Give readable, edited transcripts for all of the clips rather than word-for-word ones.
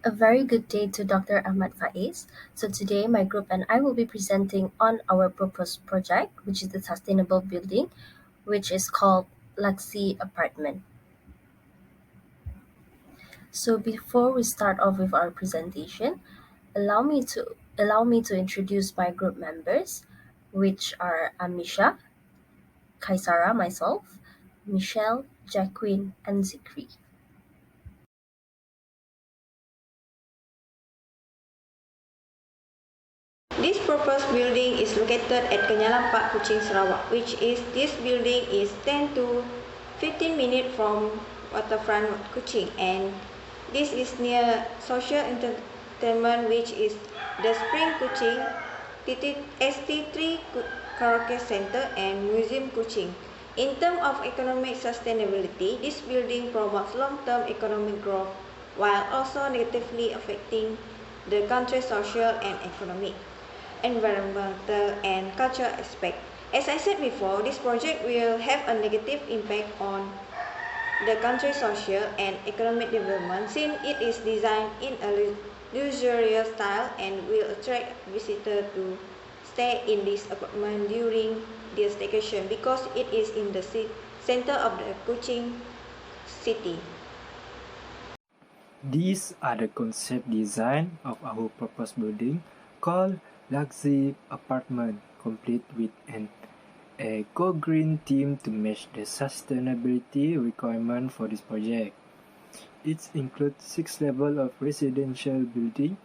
A very good day to Dr. Ahmad Faiz. So today my group and I will be presenting on our proposed project, which is the sustainable building, which is called Luxy Apartment. So before we start off with our presentation, allow me to introduce my group members, which are AMISHA, QAISARA, myself, Michelle, JEQUEN, and Zikri. This proposed building is located at Kenyalampak, Kuching, Sarawak, this building is 10 to 15 minutes from waterfront Kuching, and this is near social entertainment, which is the Spring Kuching, ST3 Karaoke Center, and Museum Kuching. In terms of economic sustainability, this building promotes long-term economic growth while also negatively affecting the country's social and economic, environmental, and cultural aspect. As I said before, this project will have a negative impact on the country's social and economic development since it is designed in a luxurious style and will attract visitors to stay in this apartment during their staycation because it is in the center of the Kuching city. These are the concept design of our proposed building called Luxy Apartment, complete with an eco-green theme to match the sustainability requirement for this project. It includes 6 levels of residential building.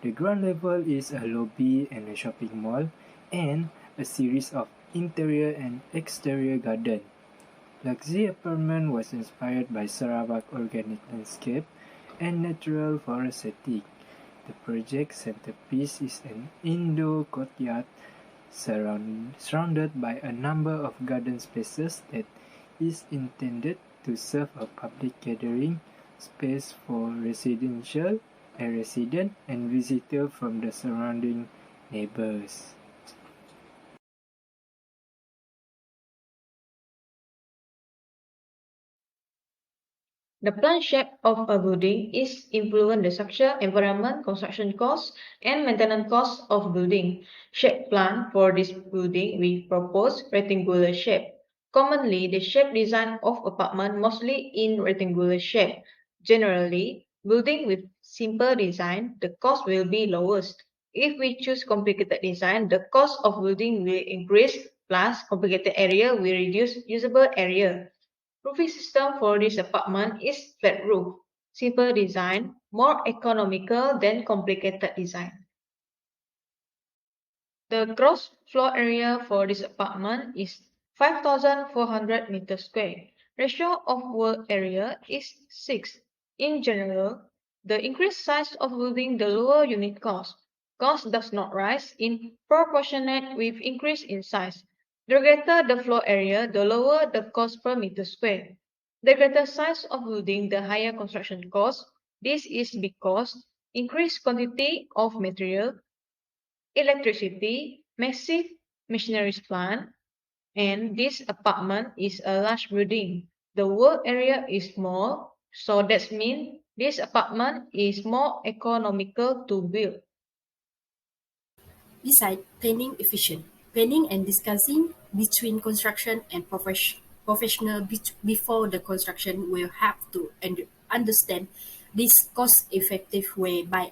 The ground level is a lobby and a shopping mall, and a series of interior and exterior garden. Luxy Apartment was inspired by Sarawak organic landscape and natural forest setting. The project centerpiece is an indoor courtyard surrounded by a number of garden spaces that is intended to serve a public gathering space for resident and visitor from the surrounding neighbors. The plan shape of a building is influence the structure, environment, construction costs, and maintenance costs of building. Shape plan for this building we propose rectangular shape. Commonly, the shape design of apartment mostly in rectangular shape. Generally, building with simple design, the cost will be lowest. If we choose complicated design, the cost of building will increase, plus complicated area will reduce usable area. Roofing system for this apartment is flat roof. Simple design, more economical than complicated design. The gross floor area for this apartment is 5,400 meters square. Ratio of wall area is 6. In general, the increased size of building the lower unit cost. Cost does not rise in proportionate with increase in size. The greater the floor area, the lower the cost per meter square. The greater size of building, the higher construction cost. This is because increased quantity of material, electricity, massive machineries plant, and this apartment is a large building. The work area is small, so that means this apartment is more economical to build. Besides planning efficient, planning and discussing between construction and professional before the construction will have to understand this cost-effective way by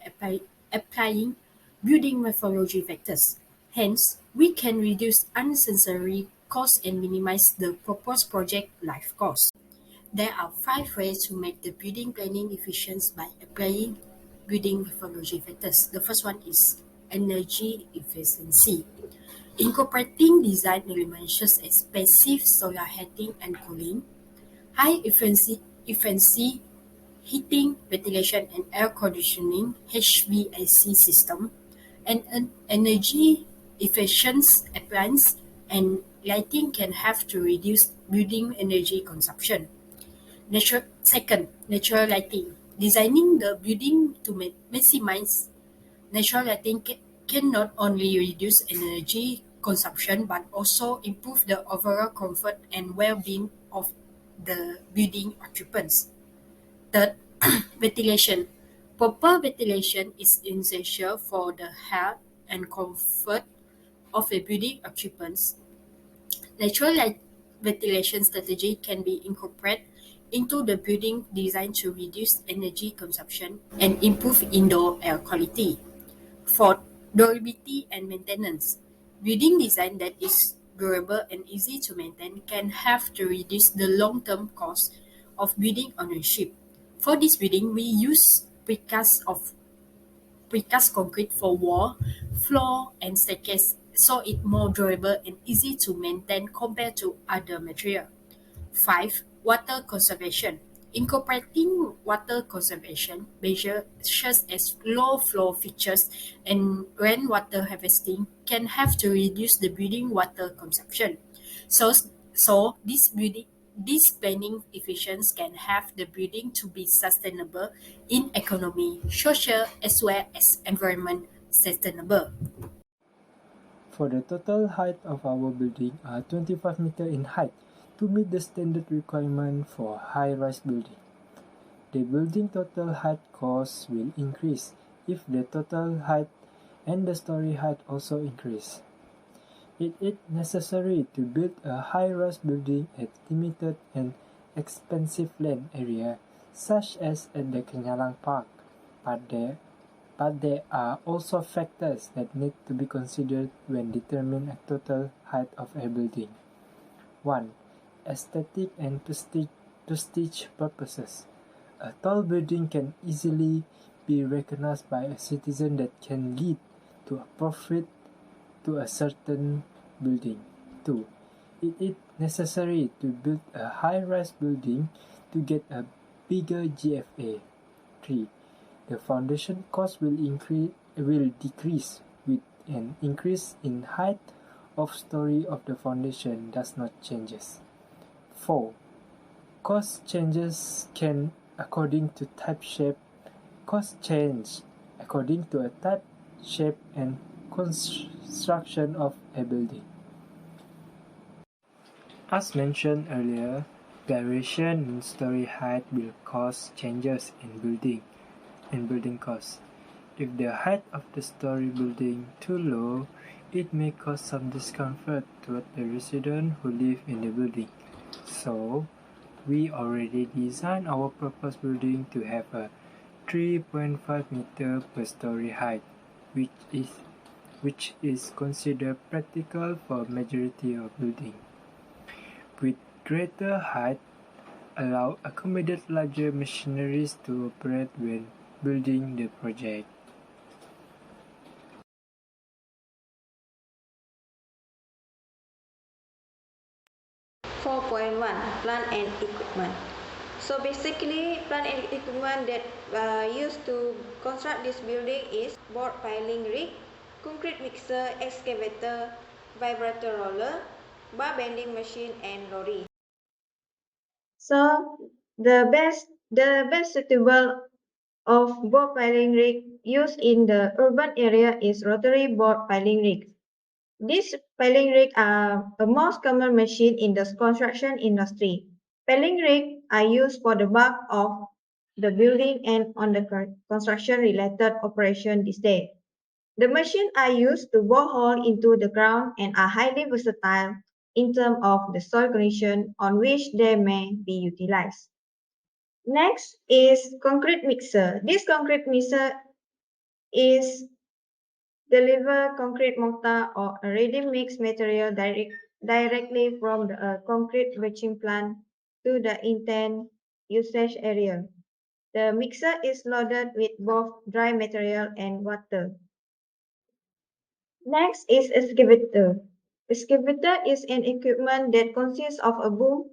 applying building methodology factors. Hence, we can reduce unnecessary costs and minimize the proposed project life cost. There are 5 ways to make the building planning efficient by applying building methodology factors. The first one is energy efficiency. Incorporating design elements such as passive solar heating and cooling, high efficiency heating, ventilation, and air conditioning (HVAC) system, and an energy efficient appliance and lighting can help to reduce building energy consumption. Second, natural lighting. Designing the building to maximize natural lighting can not only reduce energy consumption but also improve the overall comfort and well-being of the building occupants. Third, ventilation. Proper ventilation is essential for the health and comfort of a building occupants. Natural light ventilation strategy can be incorporated into the building design to reduce energy consumption and improve indoor air quality. Fourth, durability and maintenance. Building design that is durable and easy to maintain can have to reduce the long-term cost of building ownership. For this building, we use precast concrete for wall, floor, and staircase so it more durable and easy to maintain compared to other material. 5. Water conservation. Incorporating water conservation measures such as low flow features and rainwater harvesting can have to reduce the building water consumption. So, this planning efficiency can have the building to be sustainable in economy, social, as well as environment sustainable. For the total height of our building are 25 meters in height to meet the standard requirement for high-rise building. The building total height cost will increase if the total height and the story height also increase. It is necessary to build a high-rise building at limited and expensive land area, such as at the Kenyalang Park, but there are also factors that need to be considered when determining a total height of a building. 1. Aesthetic and prestige purposes. A tall building can easily be recognized by a citizen that can lead to a profit to a certain building. 2. It is necessary to build a high-rise building to get a bigger GFA. 3. The foundation cost will decrease with an increase in height of story of the foundation does not changes. 4. Cost changes can according to type shape. Cost change according to a type, shape, and construction of a building. As mentioned earlier, variation in story height will cause changes in building costs. If the height of the story building too low, it may cause some discomfort to the residents who live in the building. So, we already designed our proposed building to have a 3.5 meter per story height, which is considered practical for majority of building. With greater height, allow accommodate larger machineries to operate when building the project. 4.1 Plant and equipment. So basically, plant and equipment that used to construct this building is board piling rig, concrete mixer, excavator, vibrator roller, bar bending machine, and lorry. So the best suitable of board piling rig used in the urban area is rotary board piling rig. These piling rigs are a most common machine in the construction industry. Piling rigs are used for the bulk of the building and on the construction-related operation these days. The machines are used to bore holes into the ground and are highly versatile in terms of the soil condition on which they may be utilized. Next is concrete mixer. This concrete mixer is deliver concrete mortar or a ready-mix material directly from the concrete batching plant to the intended usage area. The mixer is loaded with both dry material and water. Next is excavator. Excavator is an equipment that consists of a boom,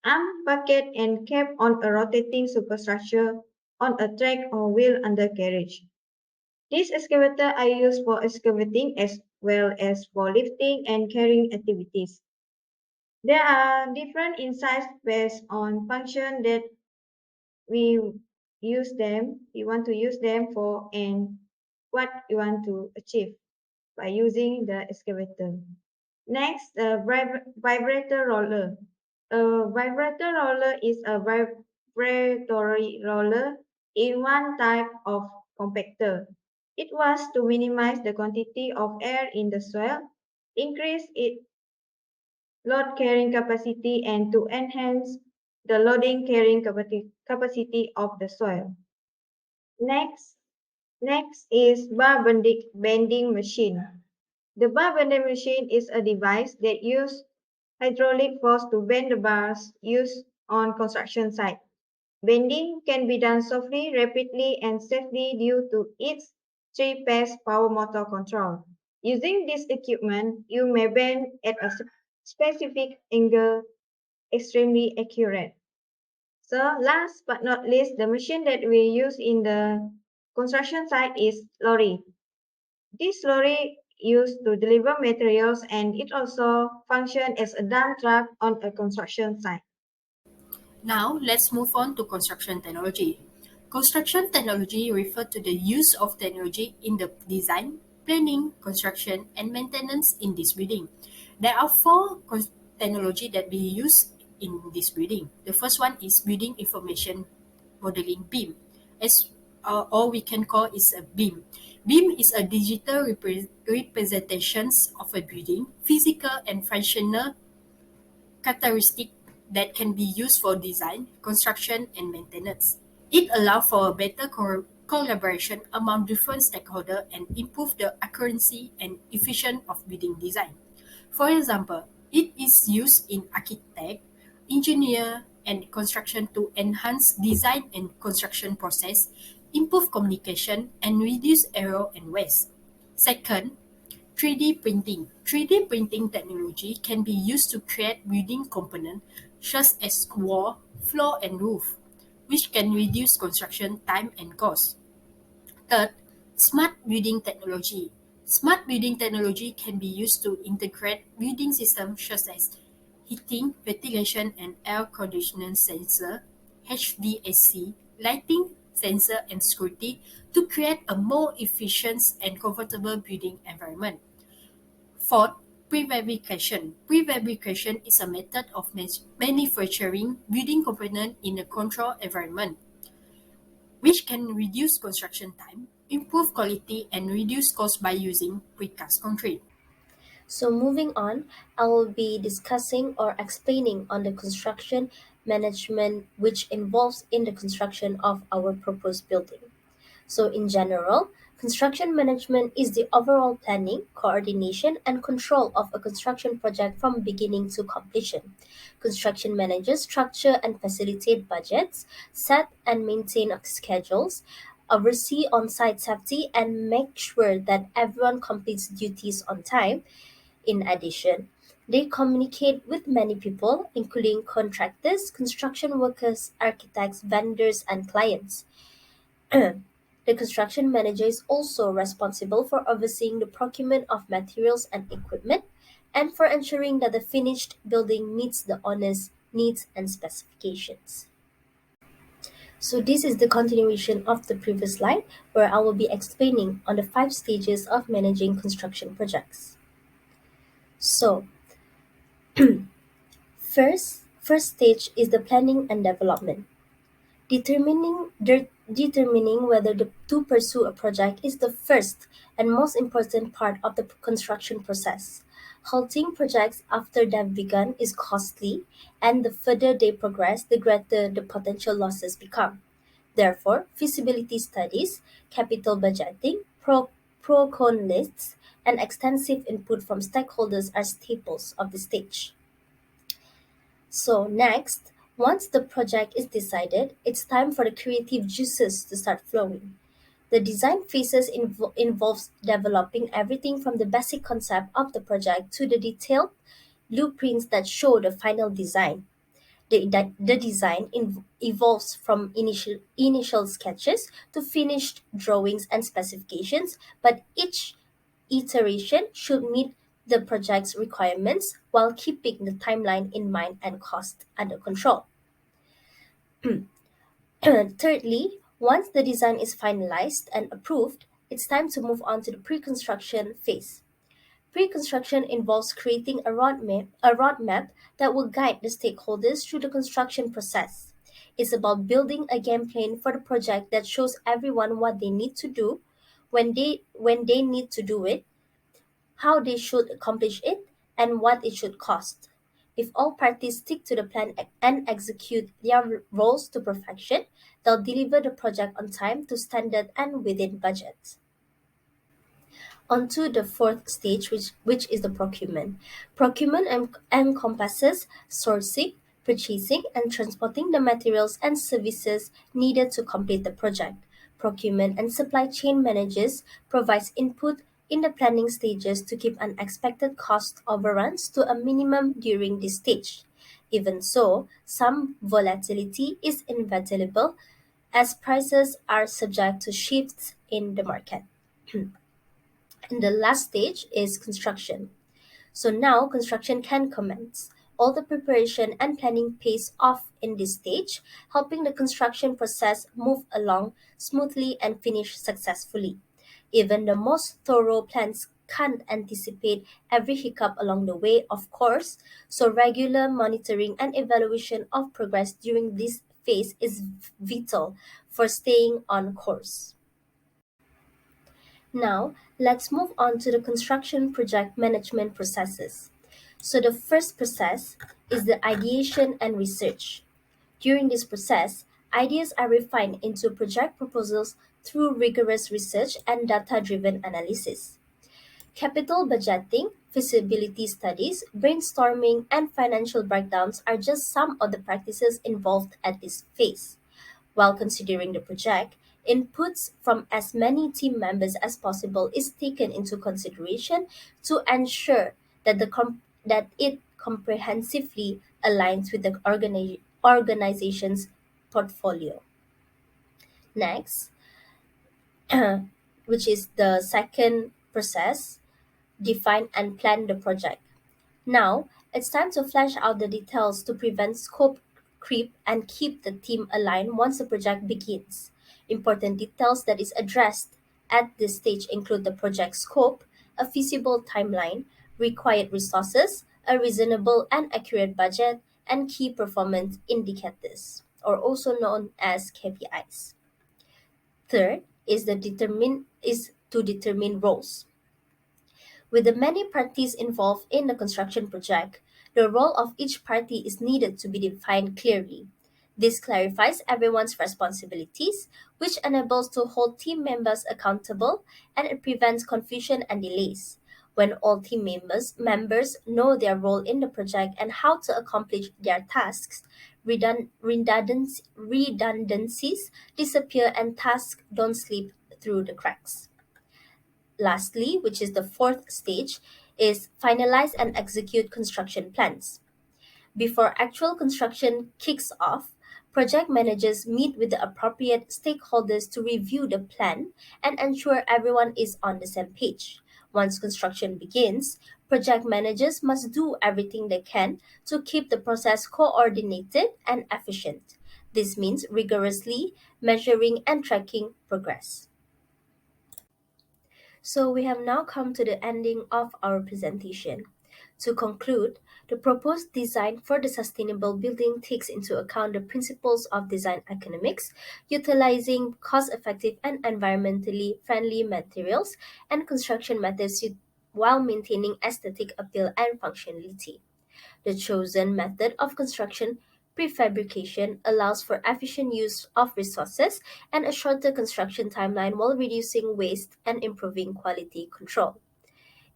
arm, bucket, and cap on a rotating superstructure on a track or wheel undercarriage. These excavators are used for excavating as well as for lifting and carrying activities. There are different in size based on function that we we want to use them for and what we want to achieve by using the excavator. Next, vibrator roller. A vibrator roller is a vibratory roller in one type of compactor. It was to minimize the quantity of air in the soil, increase its load carrying capacity, and to enhance the loading carrying capacity of the soil. Next, next is bar bending machine. The bar bending machine is a device that uses hydraulic force to bend the bars used on construction site. Bending can be done softly, rapidly, and safely due to its three-phase power motor control. Using this equipment, you may bend at a specific angle, extremely accurate. So last but not least, the machine that we use in the construction site is lorry. This lorry used to deliver materials and it also functions as a dump truck on a construction site. Now, let's move on to construction technology. Construction technology refers to the use of technology in the design, planning, construction, and maintenance in this building. There are four technology that we use in this building. The first one is Building Information Modeling BIM, as or we can call it a BIM. BIM is a digital representations of a building, physical and functional characteristic that can be used for design, construction, and maintenance. It allows for a better collaboration among different stakeholders and improve the accuracy and efficiency of building design. For example, it is used in architect, engineer, and construction to enhance design and construction process, improve communication, and reduce error and waste. Second, 3D printing. 3D printing technology can be used to create building components such as wall, floor, and roof, which can reduce construction time and cost. Third, smart building technology. Smart building technology can be used to integrate building systems such as heating, ventilation, and air conditioning sensor, HVAC, lighting, sensor, and security to create a more efficient and comfortable building environment. Fourth, prefabrication. Prefabrication is a method of manufacturing building components in a controlled environment, which can reduce construction time, improve quality, and reduce cost by using precast concrete. So moving on, I will be discussing or explaining on the construction management which involves in the construction of our proposed building. So in general, construction management is the overall planning, coordination, and control of a construction project from beginning to completion. Construction managers structure and facilitate budgets, set and maintain schedules, oversee on-site safety, and make sure that everyone completes duties on time. In addition, they communicate with many people, including contractors, construction workers, architects, vendors, and clients. The construction manager is also responsible for overseeing the procurement of materials and equipment and for ensuring that the finished building meets the owner's needs and specifications. So this is the continuation of the previous slide where I will be explaining on the 5 stages of managing construction projects. So first stage is the planning and development. Determining whether to pursue a project is the first and most important part of the construction process. Halting projects after they've begun is costly, and the further they progress, the greater the potential losses become. Therefore, feasibility studies, capital budgeting, pro-con lists, and extensive input from stakeholders are staples of the stage. So next, once the project is decided, it's time for the creative juices to start flowing. The design phases involves developing everything from the basic concept of the project to the detailed blueprints that show the final design. The design evolves from initial sketches to finished drawings and specifications, but each iteration should meet the project's requirements while keeping the timeline in mind and cost under control. Thirdly, once the design is finalized and approved, it's time to move on to the pre-construction phase. Pre-construction involves creating a roadmap that will guide the stakeholders through the construction process. It's about building a game plan for the project that shows everyone what they need to do, when they need to do it, how they should accomplish it, and what it should cost. If all parties stick to the plan and execute their roles to perfection, they'll deliver the project on time, to standard, and within budget. On to the fourth stage, which is the procurement. Procurement encompasses sourcing, purchasing, and transporting the materials and services needed to complete the project. Procurement and supply chain managers provides input in the planning stages to keep unexpected cost overruns to a minimum during this stage. Even so, some volatility is inevitable as prices are subject to shifts in the market. And the last stage is construction. So now construction can commence. All the preparation and planning pays off in this stage, helping the construction process move along smoothly and finish successfully. Even the most thorough plans can't anticipate every hiccup along the way, of course, so regular monitoring and evaluation of progress during this phase is vital for staying on course. Now, let's move on to the construction project management processes. So, the first process is the ideation and research. During this process, ideas are refined into project proposals through rigorous research and data driven analysis. Capital budgeting, feasibility studies, brainstorming, and financial breakdowns are just some of the practices involved at this phase. While considering the project, inputs from as many team members as possible is taken into consideration to ensure that that it comprehensively aligns with the organization's portfolio. Next, which is the second process, define and plan the project. Now, it's time to flesh out the details to prevent scope creep and keep the team aligned once the project begins. Important details that is addressed at this stage include the project scope, a feasible timeline, required resources, a reasonable and accurate budget, and key performance indicators, or also known as KPIs. Third is to determine roles. With the many parties involved in the construction project, the role of each party is needed to be defined clearly. This clarifies everyone's responsibilities, which enables to hold team members accountable, and it prevents confusion and delays. When all team members know their role in the project and how to accomplish their tasks, redundancies disappear and tasks don't slip through the cracks. Lastly, which is the fourth stage, is finalize and execute construction plans. Before actual construction kicks off, project managers meet with the appropriate stakeholders to review the plan and ensure everyone is on the same page. Once construction begins, project managers must do everything they can to keep the process coordinated and efficient. This means rigorously measuring and tracking progress. So we have now come to the ending of our presentation. To conclude, the proposed design for the sustainable building takes into account the principles of design economics, utilizing cost-effective and environmentally friendly materials and construction methods while maintaining aesthetic appeal and functionality. The chosen method of construction prefabrication allows for efficient use of resources and a shorter construction timeline while reducing waste and improving quality control.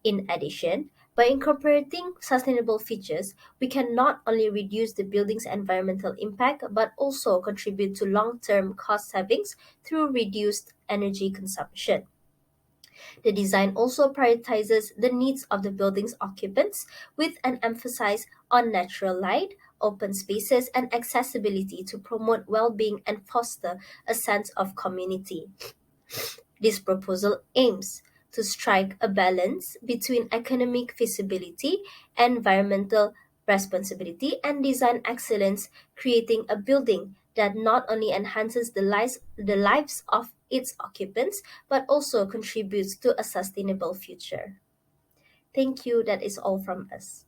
In addition, by incorporating sustainable features, we can not only reduce the building's environmental impact but also contribute to long-term cost savings through reduced energy consumption. The design also prioritizes the needs of the building's occupants with an emphasis on natural light, open spaces, and accessibility to promote well-being and foster a sense of community. This proposal aims to strike a balance between economic feasibility, environmental responsibility, and design excellence, creating a building that not only enhances the lives of its occupants but also contributes to a sustainable future. Thank you. That is all from us.